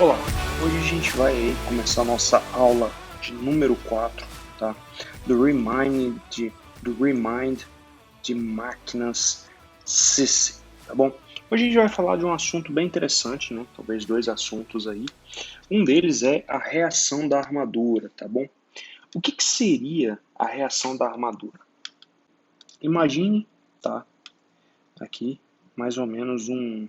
Olá, hoje a gente vai aí começar a nossa aula de número 4, tá? Do Remind de máquinas SYSI, tá bom? Hoje a gente vai falar de um assunto bem interessante, né? Talvez dois assuntos aí. Um deles é a reação da armadura, tá bom? O que seria a reação da armadura? Imagine, tá? Aqui, mais ou menos um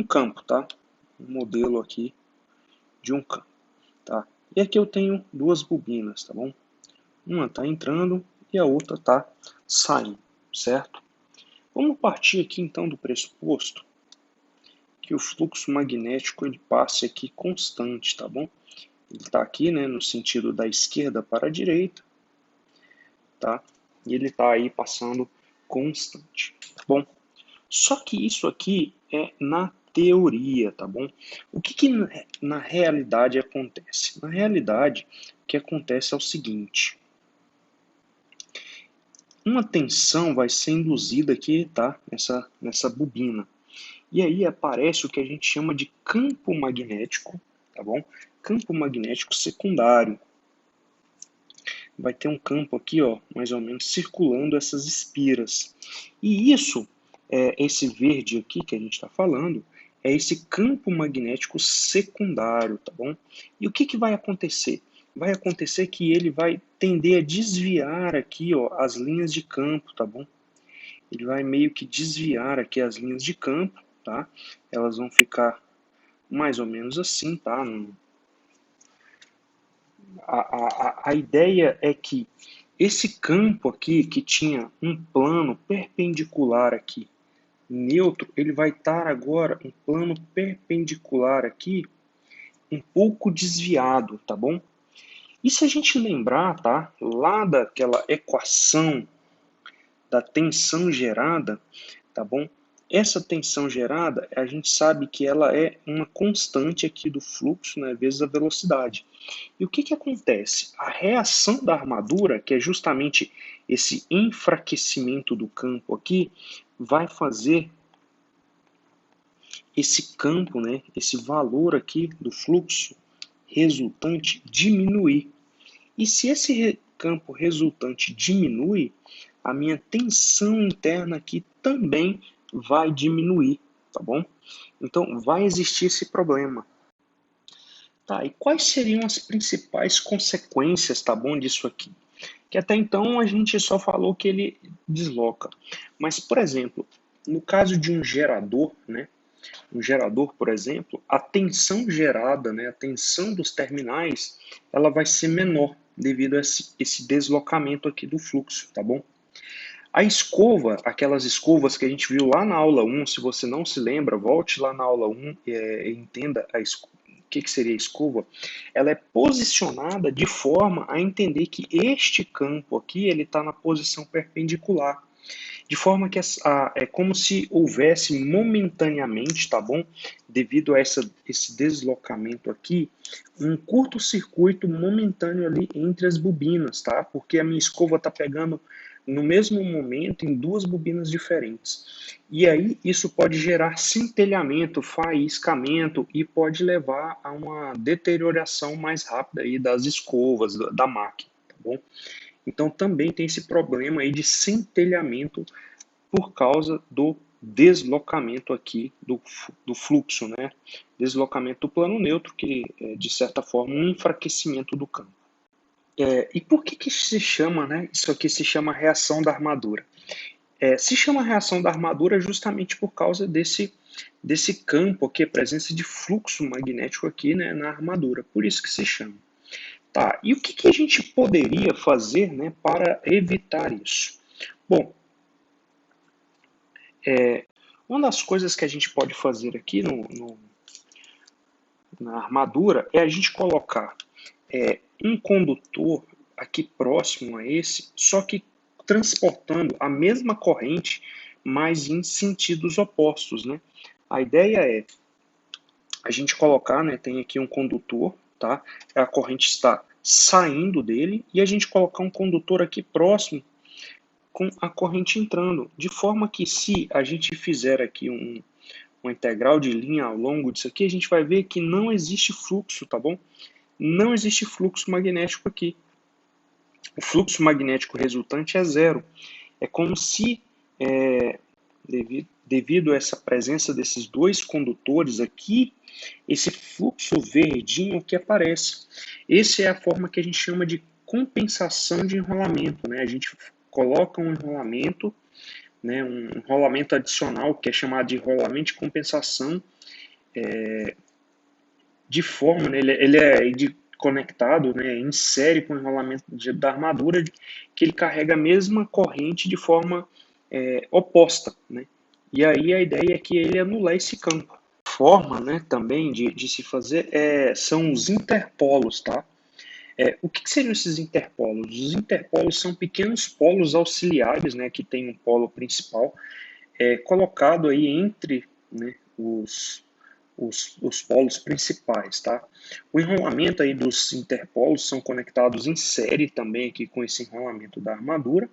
campo, tá? Um modelo aqui de um campo. Tá? E aqui eu tenho duas bobinas, tá bom? Uma está entrando e a outra está saindo, certo? Vamos partir aqui então do pressuposto que o fluxo magnético ele passe aqui constante, tá bom? Ele está aqui, né, no sentido da esquerda para a direita, tá? E ele está aí passando constante, tá bom? Só que isso aqui é na teoria, tá bom? O que na realidade acontece? Na realidade, o que acontece é o seguinte: uma tensão vai ser induzida aqui, tá? Nessa bobina. E aí aparece o que a gente chama de campo magnético, tá bom? Campo magnético secundário. Vai ter um campo aqui, ó, mais ou menos circulando essas espiras. E isso, esse verde aqui que a gente está falando, é esse campo magnético secundário, tá bom? E o que vai acontecer? Vai acontecer que ele vai tender a desviar aqui, ó, as linhas de campo, tá bom? Ele vai meio que desviar aqui as linhas de campo, tá? Elas vão ficar mais ou menos assim, tá? A ideia é que esse campo aqui, que tinha um plano perpendicular aqui, neutro, ele vai estar agora um plano perpendicular aqui, um pouco desviado, tá bom? E se a gente lembrar, tá, lá daquela equação da tensão gerada, tá bom? Essa tensão gerada, a gente sabe que ela é uma constante aqui do fluxo, né, vezes a velocidade. E o que acontece? A reação da armadura, que é justamente esse enfraquecimento do campo aqui, vai fazer esse campo, né, esse valor aqui do fluxo resultante diminuir. E se esse campo resultante diminui, a minha tensão interna aqui também vai diminuir, tá bom? Então vai existir esse problema. Tá, e quais seriam as principais consequências, tá bom, disso aqui? Que até então a gente só falou que ele desloca. Mas, por exemplo, no caso de um gerador, né? Um gerador, por exemplo, a tensão gerada, né, a tensão dos terminais, ela vai ser menor devido a esse deslocamento aqui do fluxo, tá bom? A escova, aquelas escovas que a gente viu lá na aula 1, se você não se lembra, volte lá na aula 1 e entenda o que seria a escova. Ela é posicionada de forma a entender que este campo aqui ele está na posição perpendicular. De forma que é como se houvesse momentaneamente, tá bom? Devido a esse deslocamento aqui, um curto-circuito momentâneo ali entre as bobinas, tá? Porque a minha escova está pegando no mesmo momento em duas bobinas diferentes. E aí isso pode gerar centelhamento, faiscamento e pode levar a uma deterioração mais rápida aí das escovas, da máquina, tá bom? Então também tem esse problema aí de centelhamento por causa do deslocamento aqui do fluxo, né? Deslocamento do plano neutro, que é, de certa forma, um enfraquecimento do campo. E por que se chama, né? Isso aqui se chama reação da armadura. Se chama reação da armadura justamente por causa desse campo aqui, a presença de fluxo magnético aqui, né, na armadura. Por isso que se chama. Tá, e o que a gente poderia fazer, né, para evitar isso? Bom, uma das coisas que a gente pode fazer aqui na armadura é a gente colocar um condutor aqui próximo a esse, só que transportando a mesma corrente, mas em sentidos opostos, né? A ideia é a gente colocar, né, tem aqui um condutor, tá? A corrente está saindo dele e a gente colocar um condutor aqui próximo com a corrente entrando, de forma que se a gente fizer aqui uma integral de linha ao longo disso aqui, a gente vai ver que não existe fluxo, tá bom? Não existe fluxo magnético aqui. O fluxo magnético resultante é zero. É como se, devido a essa presença desses dois condutores aqui, esse fluxo verdinho que aparece. Essa é a forma que a gente chama de compensação de enrolamento, né? A gente coloca um enrolamento, né, um enrolamento adicional, que é chamado de enrolamento de compensação, de forma, né, ele é conectado, né, em série com o enrolamento da armadura, que ele carrega a mesma corrente de forma oposta, né? E aí a ideia é que ele anular esse campo. Forma, né, também de se fazer são os interpolos, tá? O que seriam esses interpolos? Os interpolos são pequenos polos auxiliares, né, que tem um polo principal colocado aí entre, né, os polos principais, tá? O enrolamento aí dos interpolos são conectados em série também aqui com esse enrolamento da armadura,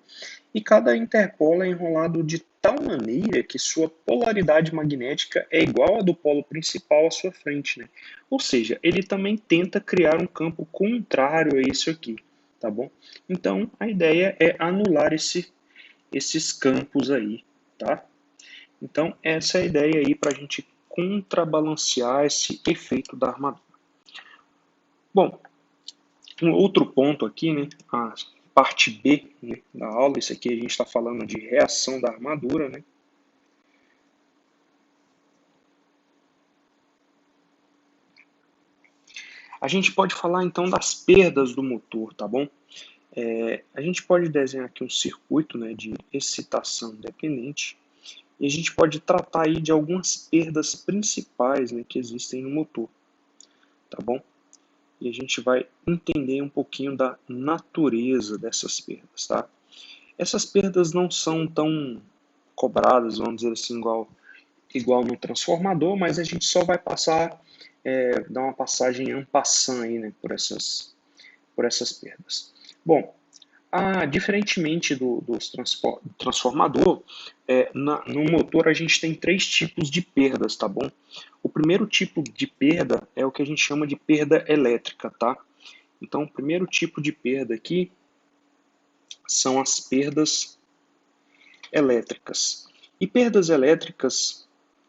e cada interpolo é enrolado de tal maneira que sua polaridade magnética é igual à do polo principal à sua frente, né? Ou seja, ele também tenta criar um campo contrário a isso aqui, tá bom? Então, a ideia é anular esses campos aí, tá? Então, essa é a ideia aí para a gente contrabalancear esse efeito da armadura. Bom, um outro ponto aqui, né, a parte B, né, da aula, isso aqui a gente está falando de reação da armadura, né? A gente pode falar então das perdas do motor, tá bom? A gente pode desenhar aqui um circuito, né, de excitação dependente, e a gente pode tratar aí de algumas perdas principais, né, que existem no motor, tá bom? E a gente vai entender um pouquinho da natureza dessas perdas, tá? Essas perdas não são tão cobradas, vamos dizer assim, igual no transformador, mas a gente só vai passar, dar uma passagem en passant aí, né, por essas perdas. Bom, diferentemente do transformador, no motor a gente tem três tipos de perdas, tá bom? O primeiro tipo de perda é o que a gente chama de perda elétrica, tá? Então, o primeiro tipo de perda aqui são as perdas elétricas. E perdas elétricas,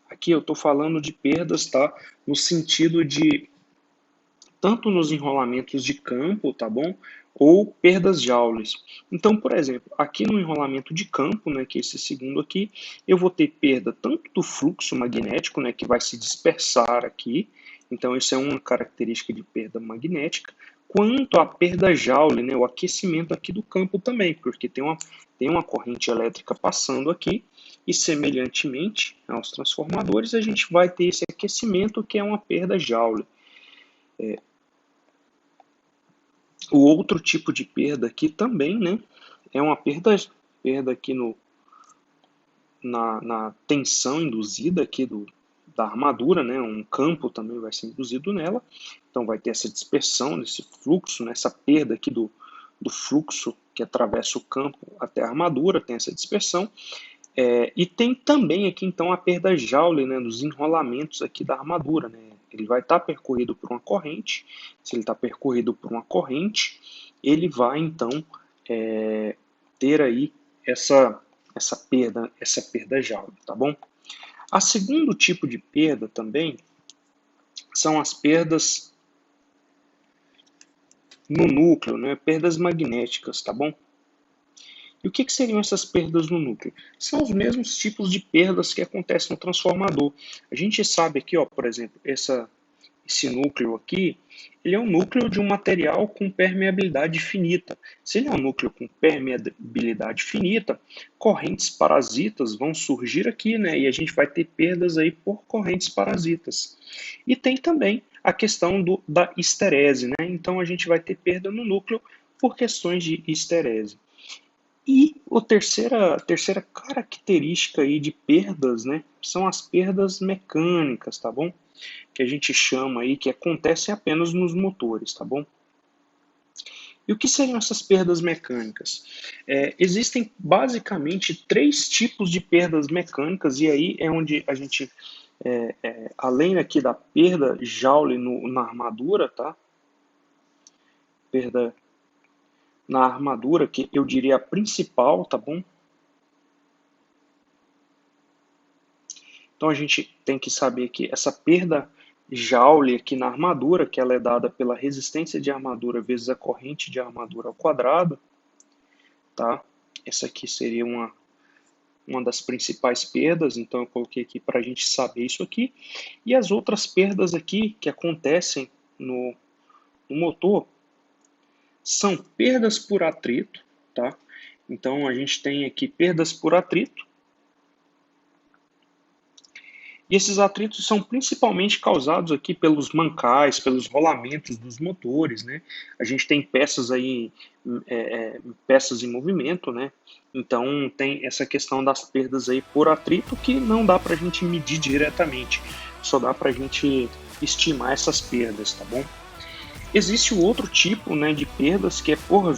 aqui eu estou falando de perdas, tá? No sentido de tanto nos enrolamentos de campo, tá bom? Ou perdas Joules. Então, por exemplo, aqui no enrolamento de campo, né, que é esse segundo aqui, eu vou ter perda tanto do fluxo magnético, né, que vai se dispersar aqui, então isso é uma característica de perda magnética, quanto a perda Joule, né, o aquecimento aqui do campo também, porque tem uma corrente elétrica passando aqui, e semelhantemente aos transformadores, a gente vai ter esse aquecimento que é uma perda Joule. O outro tipo de perda aqui também, né, é uma perda aqui na tensão induzida aqui da armadura, né, um campo também vai ser induzido nela, então vai ter essa dispersão desse fluxo, né, essa perda aqui do fluxo que atravessa o campo até a armadura, tem essa dispersão, e tem também aqui então a perda Joule, né, dos enrolamentos aqui da armadura, né, ele vai estar percorrido por uma corrente, se ele está percorrido por uma corrente, ele vai então ter aí essa perda Joule, tá bom? A segundo tipo de perda também são as perdas no núcleo, né, perdas magnéticas, tá bom? E o que seriam essas perdas no núcleo? São os mesmos tipos de perdas que acontecem no transformador. A gente sabe aqui, ó, por exemplo, esse núcleo aqui, ele é um núcleo de um material com permeabilidade finita. Se ele é um núcleo com permeabilidade finita, correntes parasitas vão surgir aqui, né? E a gente vai ter perdas aí por correntes parasitas. E tem também a questão da esterese, né? Então a gente vai ter perda no núcleo por questões de esterese. E a terceira característica aí de perdas, né, são as perdas mecânicas, tá bom? Que a gente chama aí, que acontecem apenas nos motores, tá bom? E o que seriam essas perdas mecânicas? Existem basicamente três tipos de perdas mecânicas, e aí é onde a gente além aqui da perda Joule na armadura, tá? Perda na armadura, que eu diria a principal, tá bom? Então a gente tem que saber que essa perda Joule aqui na armadura, que ela é dada pela resistência de armadura vezes a corrente de armadura ao quadrado, tá? Essa aqui seria uma das principais perdas, então eu coloquei aqui para a gente saber isso aqui. E as outras perdas aqui que acontecem no motor são perdas por atrito, tá? Então a gente tem aqui perdas por atrito. E esses atritos são principalmente causados aqui pelos mancais, pelos rolamentos dos motores, né? A gente tem peças aí, peças em movimento, né? Então tem essa questão das perdas aí por atrito que não dá para a gente medir diretamente, só dá para a gente estimar essas perdas, tá bom? Existe o outro tipo, né, de perdas que é por